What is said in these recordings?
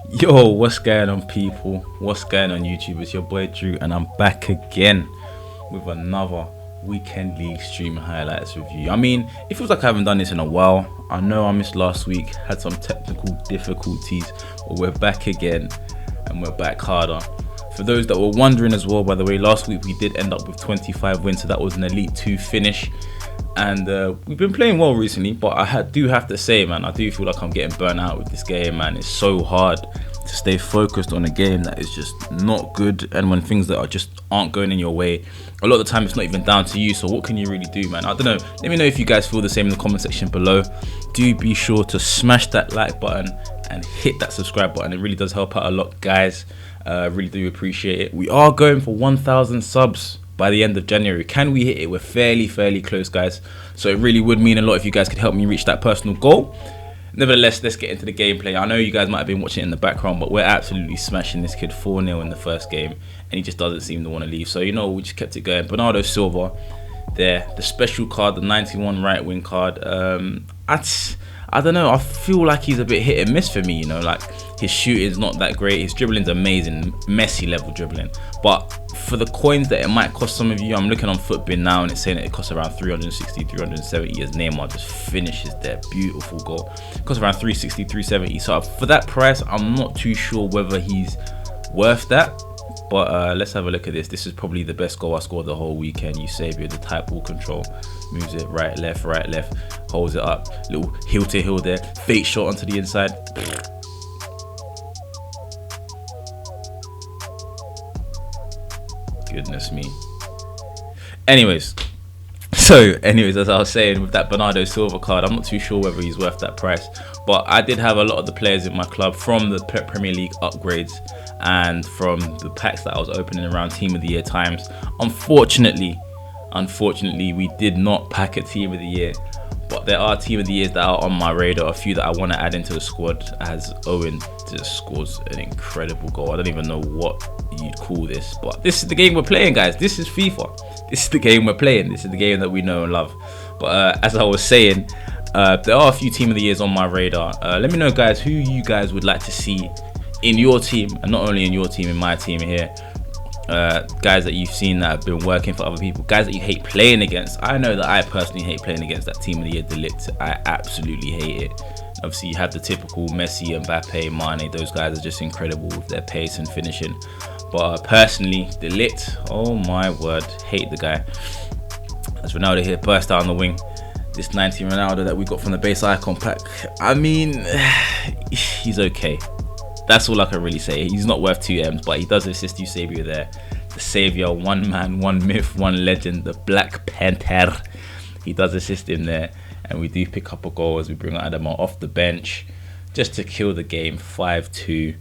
Yo, what's going on, people? What's going on, YouTube? It's your boy Drew, and I'm back again with another Weekend League stream highlights review. I mean, it feels like I haven't done this in a while. I know I missed last week, had some technical difficulties, but we're back again, and we're back harder. For those that were wondering as well, by the way, last week we did end up with 25 wins, so that was an Elite 2 finish. And we've been playing well recently, but I do have to say, man, I do feel like I'm getting burnt out with this game, man. It's so hard to stay focused on a game that is just not good, and when things that are just aren't going in your way, a lot of the time it's not even down to you. So what can you really do, man? I don't know. Let me know if you guys feel the same in the comment section below. Do be sure to smash that like button and hit that subscribe button. It really does help out a lot, guys. Really do appreciate it. We are going for 1,000 subs by the end of January. Can we hit it? We're fairly close, guys, so it really would mean a lot if you guys could help me reach that personal goal. Nevertheless, let's get into the gameplay. I know you guys might have been watching it in the background, but we're absolutely smashing this kid 4-0 in the first game, and he just doesn't seem to want to leave. So, you know, we just kept it going. Bernardo Silva there, the special card, the 91 right wing card. I don't know, I feel like he's a bit hit and miss for me, you know, like his shooting's not that great, his dribbling's amazing, Messi level dribbling, but for the coins that it might cost some of you, I'm looking on Futbin now and it's saying that it costs around 360, 370 as Neymar just finishes their beautiful goal. It costs around 360, 370, so for that price, I'm not too sure whether he's worth that. But let's have a look at this. This is probably the best goal I scored the whole weekend. Eusebio, the tight ball control, moves it right, left, holds it up, little heel to heel there, fake shot onto the inside. Goodness me. Anyways, as I was saying, with that Bernardo Silva card, I'm not too sure whether he's worth that price. But I did have a lot of the players in my club from the Premier League upgrades and from the packs that I was opening around Team of the Year times. Unfortunately, we did not pack a Team of the Year. But there are Team of the Years that are on my radar, a few that I want to add into the squad, as Owen just scores an incredible goal. I don't even know what you'd call this, but this is the game we're playing, guys. This is FIFA. This is the game we're playing. This is the game that we know and love. But as I was saying, there are a few Team of the Years on my radar. Let me know, guys, who you guys would like to see in your team, and not only in your team, in my team here. Guys that you've seen that have been working for other people, guys that you hate playing against. I know that I personally hate playing against that Team of the Year De Ligt. I absolutely hate it. Obviously, you have the typical Messi, Mbappe, Mane. Those guys are just incredible with their pace and finishing. But personally, De Ligt, oh my word, hate the guy. As Ronaldo here burst out on the wing. This 19 Ronaldo that we got from the base icon pack, I mean, he's okay. That's all I can really say. He's not worth 2 M's, but he does assist Eusebio there. The savior, one man, one myth, one legend, the Black Panther. He does assist him there. And we do pick up a goal as we bring Adama off the bench just to kill the game 5-2.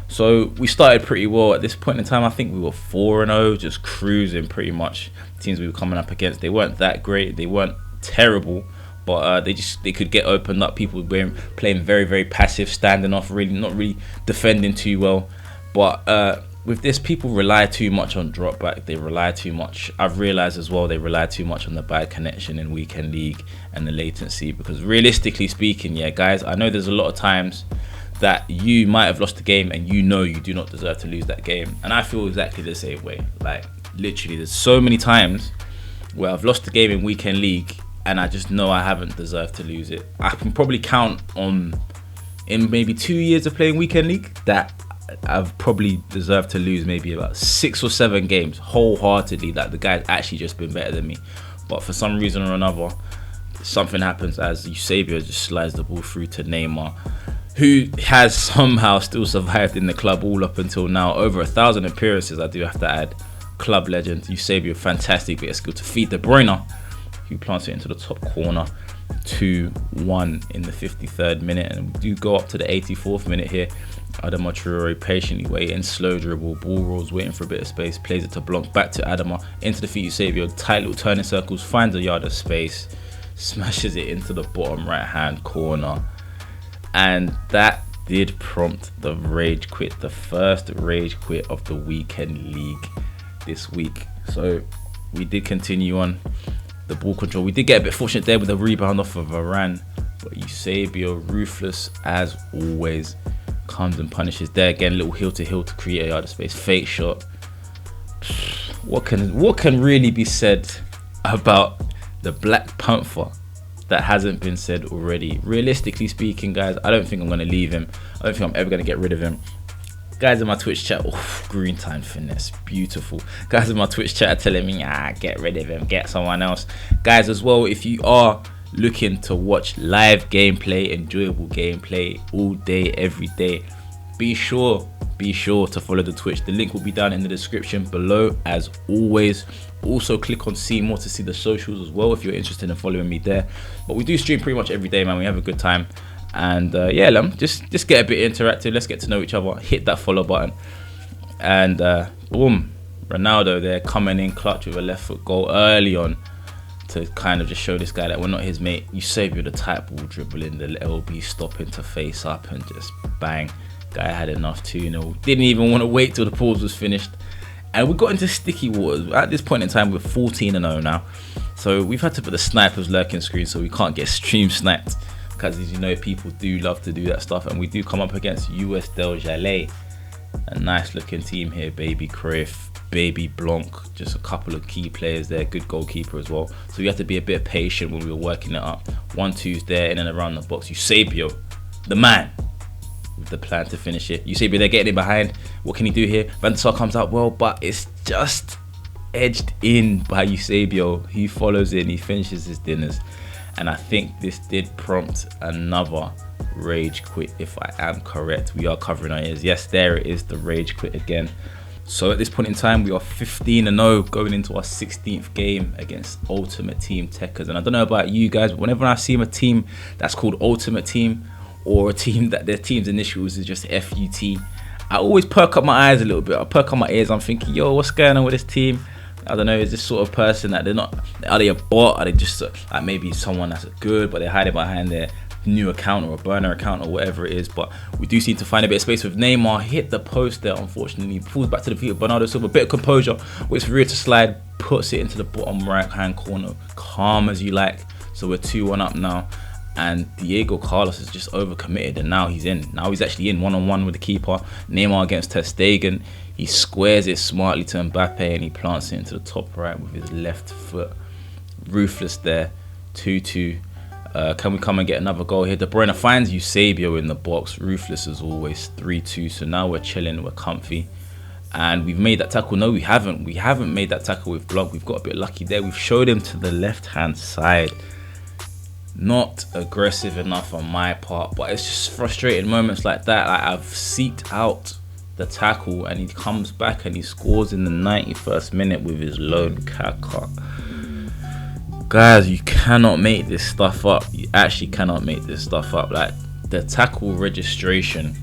So we started pretty well at this point in time. I think we were 4-0, just cruising pretty much. Teams we were coming up against, they weren't that great. They weren't terrible. But they could get opened up. People were playing very passive, standing off, not really defending too well. But with this, people rely too much on drop back. They rely too much. I've realized as well they rely too much on the bad connection in Weekend League and the latency. Because realistically speaking, yeah, guys, I know there's a lot of times that you might have lost the game and you know you do not deserve to lose that game. And I feel exactly the same way. Like literally, there's so many times where I've lost the game in Weekend League and I just know I haven't deserved to lose it. I can probably count on, in maybe 2 years of playing Weekend League, that I've probably deserved to lose maybe about 6 or 7 games wholeheartedly, that the guy's actually just been better than me. But for some reason or another, something happens as Eusebio just slides the ball through to Neymar, who has somehow still survived in the club all up until now. Over 1,000 appearances, I do have to add. Club legend, Eusebio, fantastic bit of skill to feed De Bruyne, who plants it into the top corner. 2-1 in the 53rd minute, and we do go up to the 84th minute here. Adama Traore patiently waiting, slow dribble, ball rolls, waiting for a bit of space, plays it to Blanc, back to Adama, into the feet Eusebio, tight little turning circles, finds a yard of space, smashes it into the bottom right hand corner, and that did prompt the rage quit, the first rage quit of the Weekend League this week. So we did continue on the ball control. We did get a bit fortunate there with a rebound off of Varane, but Eusebio, ruthless as always, Comes and punishes there again. Little heel to heel to create a yard of space. Fake shot. What can really be said about the Black Panther that hasn't been said already? Realistically speaking, guys, I don't think I'm going to leave him. I don't think I'm ever going to get rid of him. Guys in my Twitch chat, green time finesse, beautiful. Guys in my Twitch chat are telling me, get rid of him, get someone else. Guys, as well, if you are looking to watch live gameplay, enjoyable gameplay all day, every day, be sure to follow the Twitch. The link will be down in the description below, as always. Also, click on see more to see the socials as well if you're interested in following me there. But we do stream pretty much every day, man. We have a good time. And yeah, just get a bit interactive. Let's get to know each other. Hit that follow button. And boom, Ronaldo there coming in clutch with a left foot goal early on to kind of just show this guy that we're not his mate. Eusebio, the tight ball dribbling, the LB stopping to face up and just bang. Guy had enough 2-0. Didn't even want to wait till the pause was finished. And we got into sticky waters. At this point in time, we're 14-0 now. So we've had to put the snipers lurking screen so we can't get stream sniped. Because as you know, people do love to do that stuff. And we do come up against US Del Jalais. A nice looking team here. Baby Cruyff, Baby Blanc. Just a couple of key players there. Good goalkeeper as well. So we have to be a bit patient when we were working it up. 1-2's there in and around the box. Eusebio, the man, with the plan to finish it. Eusebio, they're getting in behind. What can he do here? Van der Sar comes out well, but it's just edged in by Eusebio. He follows in, he finishes his dinners. And I think this did prompt another rage quit, if I am correct. We are covering our ears. Yes, there it is, the rage quit again. So at this point in time, we are 15-0 going into our 16th game against Ultimate Team Tekkers. And I don't know about you guys, but whenever I see a team that's called Ultimate Team, or a team that their team's initials is just FUT, I always perk up my eyes a little bit. I perk up my ears. I'm thinking, yo, what's going on with this team? I don't know, is this sort of person that they're not, are they a bot? Are they just like maybe someone that's good, but they're hiding behind their new account or a burner account or whatever it is? But we do seem to find a bit of space with Neymar. Hit the post there, unfortunately. Falls back to the feet of Bernardo Silva. A bit of composure. Waits for Rio to slide. Puts it into the bottom right hand corner. Calm as you like. So we're 2-1 up now. And Diego Carlos is just overcommitted, and now he's in. Now he's actually in one-on-one with the keeper. Neymar against Ter Stegen. He squares it smartly to Mbappe, and he plants it into the top right with his left foot. Ruthless there. 2-2. Can we come and get another goal here? De Bruyne finds Eusebio in the box. Ruthless as always. 3-2. So now we're chilling. We're comfy. And we've made that tackle. No, we haven't. We haven't made that tackle with Blanc. We've got a bit lucky there. We've showed him to the left-hand side. Not aggressive enough on my part, but it's just frustrating moments like that. Like, I've seeked out the tackle and he comes back and he scores in the 91st minute with his lone Kaká. Guys, you cannot make this stuff up. You actually cannot make this stuff up. Like, the tackle registration,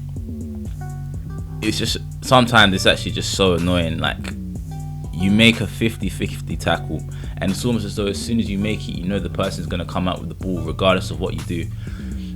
it's just, sometimes it's actually just so annoying. Like, you make a 50-50 tackle and it's almost as though as soon as you make it, you know the person's going to come out with the ball regardless of what you do.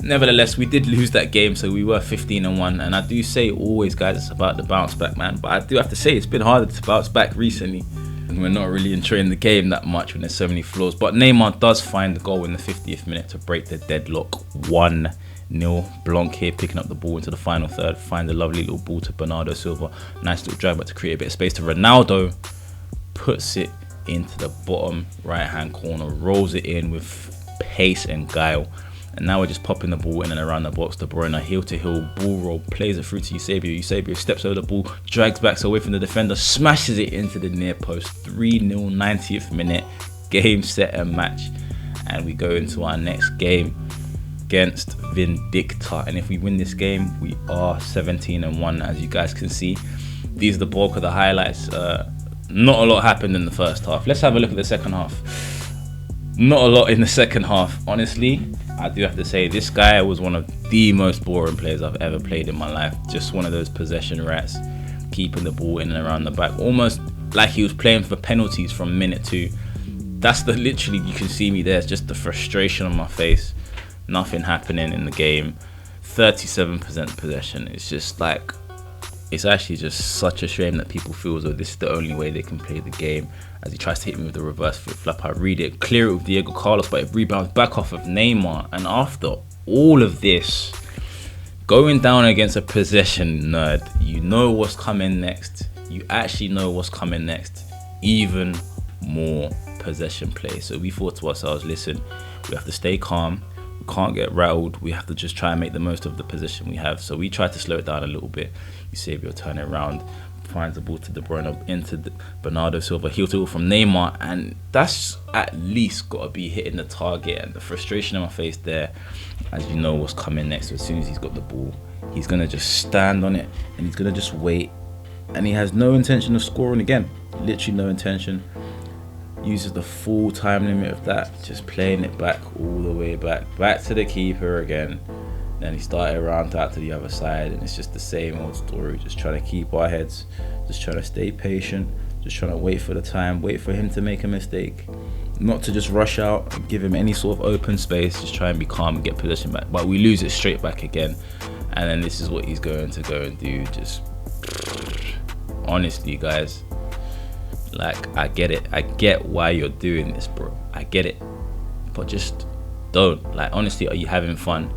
Nevertheless, we did lose that game, so we were 15-1. And I do say always, guys, it's about the bounce back, man. But I do have to say it's been harder to bounce back recently. And we're not really enjoying the game that much when there's so many flaws. But Neymar does find the goal in the 50th minute to break the deadlock. 1-0. Blanc here picking up the ball into the final third. Finds a lovely little ball to Bernardo Silva. Nice little drive back to create a bit of space to Ronaldo. Puts it into the bottom right hand corner. Rolls it in with pace and guile. And now we're just popping the ball in and around the box. De Bruyne heel to heel, ball roll, plays it through to Eusebio. Eusebio steps over the ball, drags back away from the defender, smashes it into the near post. 3-0, 90th minute, game, set and match. And we go into our next game against Vindicta. And if we win this game, we are 17-1, as you guys can see. These are the bulk of the highlights. Not a lot happened in the first half. Let's have a look at the second half. Not a lot in the second half, honestly. I do have to say this guy was one of the most boring players I've ever played in my life. Just one of those possession rats, keeping the ball in and around the back, almost like he was playing for penalties from minute 2. That's the, literally, you can see me there. It's just the frustration on my face. Nothing happening in the game. 37% possession. It's just like, it's actually just such a shame that people feel as though this is the only way they can play the game. As he tries to hit me with the reverse flip flap, I read it, clear it with Diego Carlos, but it rebounds back off of Neymar. And after all of this, Going down against a possession nerd, you know what's coming next. You actually know what's coming next. Even more possession play. So we thought to ourselves, listen, we have to stay calm. We can't get rattled. We have to just try and make the most of the position we have. So we tried to slow it down a little bit. Eusebio turn it around, finds the ball to De Bruyne, into Bernardo Silva, heel to heel from Neymar, and that's at least got to be hitting the target. And the frustration on my face there, as you know what's coming next. As soon as he's got the ball, he's gonna just stand on it and he's gonna just wait, and he has no intention of scoring again. Literally no intention. Uses the full time limit of that, just playing it back all the way back to the keeper again. Then he started around out to the other side, and it's just the same old story. Just trying to keep our heads, just trying to stay patient, just trying to wait for the time, wait for him to make a mistake, not to just rush out and give him any sort of open space. Just try and be calm and get possession back. But we lose it straight back again, and then this is what he's going to go and do. Just honestly, guys, like, I get it. I get why you're doing this, bro. I get it, but just don't. Like, honestly, are you having fun?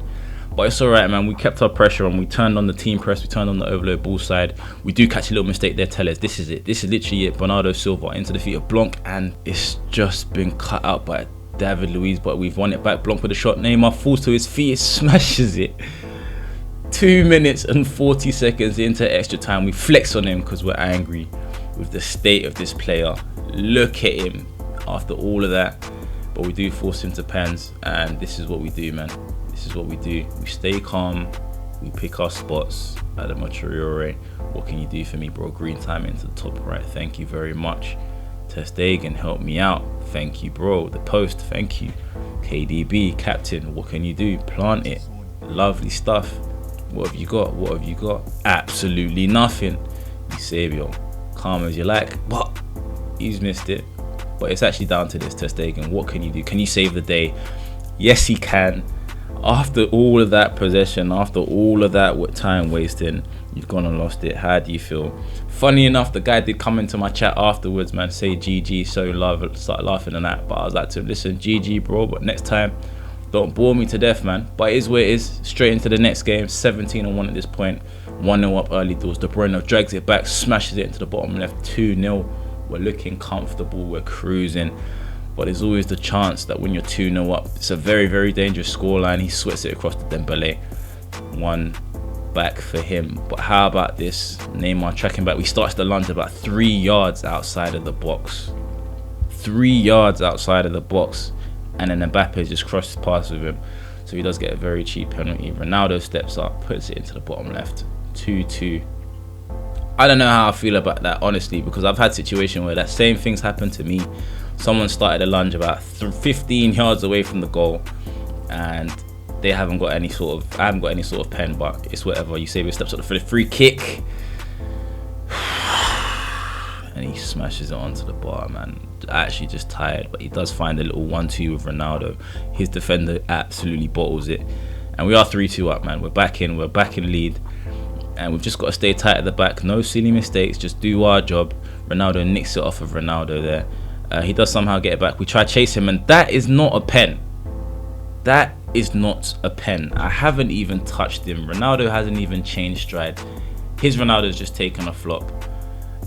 But it's all right, man. We kept our pressure on. We turned on the team press. We turned on the overload ball side. We do catch a little mistake there. Tellez, this is it. This is literally it. Bernardo Silva into the feet of Blanc, and it's just been cut out by David Luiz. But we've won it back. Blanc with a shot. Neymar falls to his feet. Smashes it. 2 minutes and 40 seconds into extra time. We flex on him because we're angry with the state of this player. Look at him after all of that. But we do force him to pens, and this is what we do, man. This is what we do. We stay calm. We pick our spots. Adama Traore, what can you do for me, bro? Green time into the top right. Thank you very much. Ter Stegen, help me out. Thank you, bro. The post, thank you. KDB, captain, what can you do? Plant it. Lovely stuff. What have you got? What have you got? Absolutely nothing. Eusebio, calm as you like, but he's missed it. But it's actually down to this. Ter Stegen, what can you do? Can you save the day? Yes, he can. After all of that possession, after all of that time wasting, you've gone and lost it. How do you feel? Funny enough, the guy did come into my chat afterwards, man, say GG, so start laughing and that. But I was like to him, listen, GG, bro, but next time, don't bore me to death, man. But it is where it is. Straight into the next game, 17-1 at this point. 1-0 up early doors. De Bruyne drags it back, smashes it into the bottom left, 2-0. We're looking comfortable, we're cruising. But there's always the chance that when you're 2-0 up, it's a very, very dangerous scoreline. He sweats it across to Dembele. 1 back for him. But how about this? Neymar tracking back. We starts the lunge about 3 yards outside of the box. 3 yards outside of the box. And then Mbappe just crosses past with him. So he does get a very cheap penalty. Ronaldo steps up, puts it into the bottom left. 2-2. I don't know how I feel about that, honestly, because I've had situations where that same thing's happened to me. Someone started a lunge about 15 yards away from the goal, and they haven't got any sort of, I haven't got any sort of pen, but it's whatever. Eusebio steps up for the free kick, and he smashes it onto the bar, man. Actually just tired, but he does find a little 1-2 with Ronaldo. His defender absolutely bottles it, and we are 3-2 up, man. We're back in lead, and we've just got to stay tight at the back. No silly mistakes, just do our job. Ronaldo nicks it off of Ronaldo there. He does somehow get it back. We try to chase him, and that is not a pen. That is not a pen. I haven't even touched him. Ronaldo hasn't even changed stride. His Ronaldo's just taken a flop,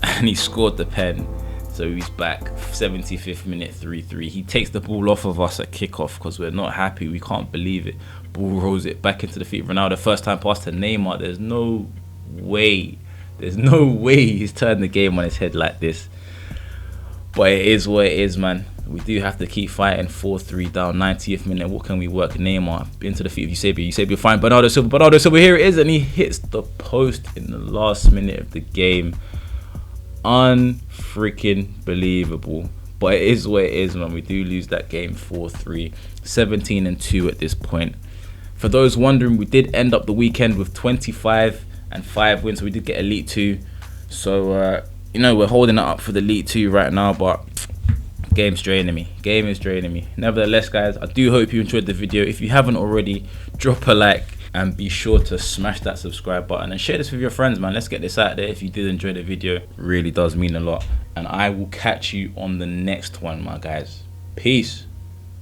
and he scored the pen. So he's back. 75th minute, 3-3. He takes the ball off of us at kickoff because we're not happy. We can't believe it. Ball rolls it back into the feet of Ronaldo. First time pass to Neymar. There's no way. There's no way he's turned the game on his head like this. But it is what it is, man. We do have to keep fighting. 4-3 down, 90th minute. What can we work? Neymar into the feet of Eusebio. Eusebio fine. Bernardo Silva, here it is, and he hits the post in the last minute of the game. Unfreaking believable. But it is what it is, man. We do lose that game 4-3. 17-2 at this point. For those wondering, we did end up the weekend with 25-5 wins. So we did get Elite 2. So, you know, we're holding it up for the Elite 2 right now, but game's draining me. Game is draining me. Nevertheless, guys, I do hope you enjoyed the video. If you haven't already, drop a like and be sure to smash that subscribe button and share this with your friends, man. Let's get this out there. If you did enjoy the video, it really does mean a lot. And I will catch you on the next one, my guys. Peace.